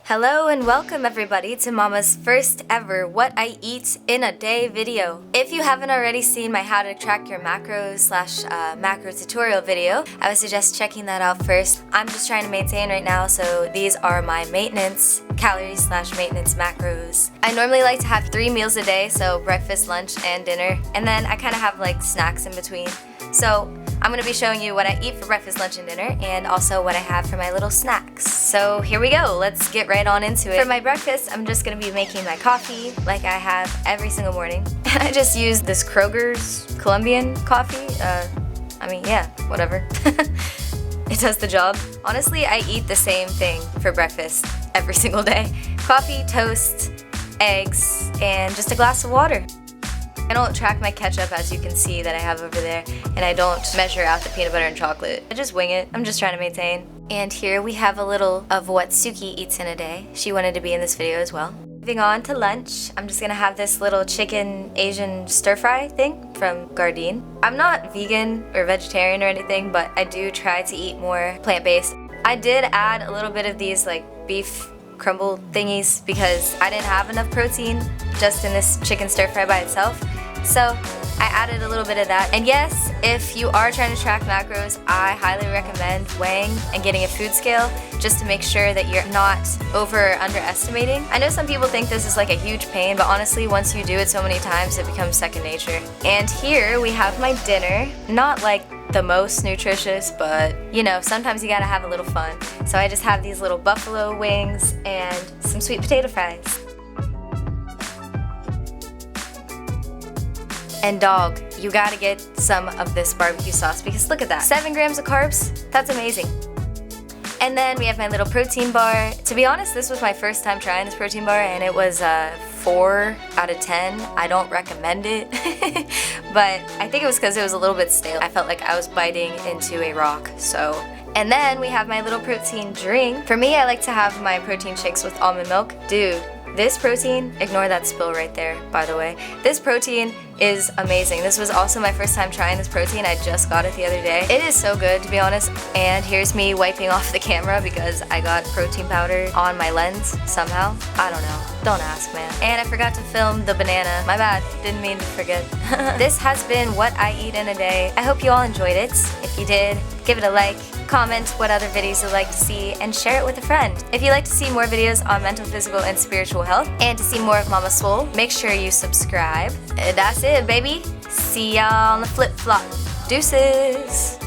Hello and welcome everybody to Mama's first ever What I Eat in a Day video. If you haven't already seen my how to track your macros / macro tutorial video, I would suggest checking that out first. I'm just trying to maintain right now, so these are my maintenance calories / maintenance macros. I normally like to have 3 meals a day, so breakfast, lunch, and dinner, and then I kind of have like snacks in between. So I'm going to be showing you what I eat for breakfast, lunch, and dinner, and also what I have for my little snacks. So here we go, let's get right on into it. For my breakfast, I'm just going to be making my coffee like I have every single morning. And I just use this Kroger's Colombian coffee. Yeah, whatever. It does the job. Honestly, I eat the same thing for breakfast every single day. Coffee, toast, eggs, and just a glass of water. I don't track my ketchup, as you can see that I have over there, and I don't measure out the peanut butter and chocolate. I just wing it. I'm just trying to maintain. And here we have a little of what Suki eats in a day. She wanted to be in this video as well. Moving on to lunch, I'm just gonna have this little chicken Asian stir-fry thing from Gardein. I'm not vegan or vegetarian or anything, but I do try to eat more plant-based. I did add a little bit of these like beef crumble thingies because I didn't have enough protein just in this chicken stir-fry by itself. So I added a little bit of that. And yes, if you are trying to track macros, I highly recommend weighing and getting a food scale just to make sure that you're not over or underestimating. I know some people think this is like a huge pain, but honestly, once you do it so many times, it becomes second nature. And here we have my dinner. Not like the most nutritious, but you know, sometimes you gotta have a little fun. So I just have these little buffalo wings and some sweet potato fries. And dog, you gotta get some of this barbecue sauce because look at that. 7 grams of carbs, that's amazing. And then we have my little protein bar. To be honest, this was my first time trying this protein bar and it was 4 out of 10. I don't recommend it, but I think it was because it was a little bit stale. I felt like I was biting into a rock, so. And then we have my little protein drink. For me, I like to have my protein shakes with almond milk. Dude, this protein, ignore that spill right there, by the way. This protein is amazing. This was also my first time trying this protein. I just got it the other day. It is so good, to be honest. And here's me wiping off the camera because I got protein powder on my lens somehow. I don't know. Don't ask, man. And I forgot to film the banana. My bad. Didn't mean to forget. This has been What I Eat in a Day. I hope you all enjoyed it. If you did, give it a like. Comment what other videos you'd like to see and share it with a friend. If you'd like to see more videos on mental, physical, and spiritual health and to see more of MamaSwole, make sure you subscribe. That's it, baby. See y'all on the flip-flop. Deuces.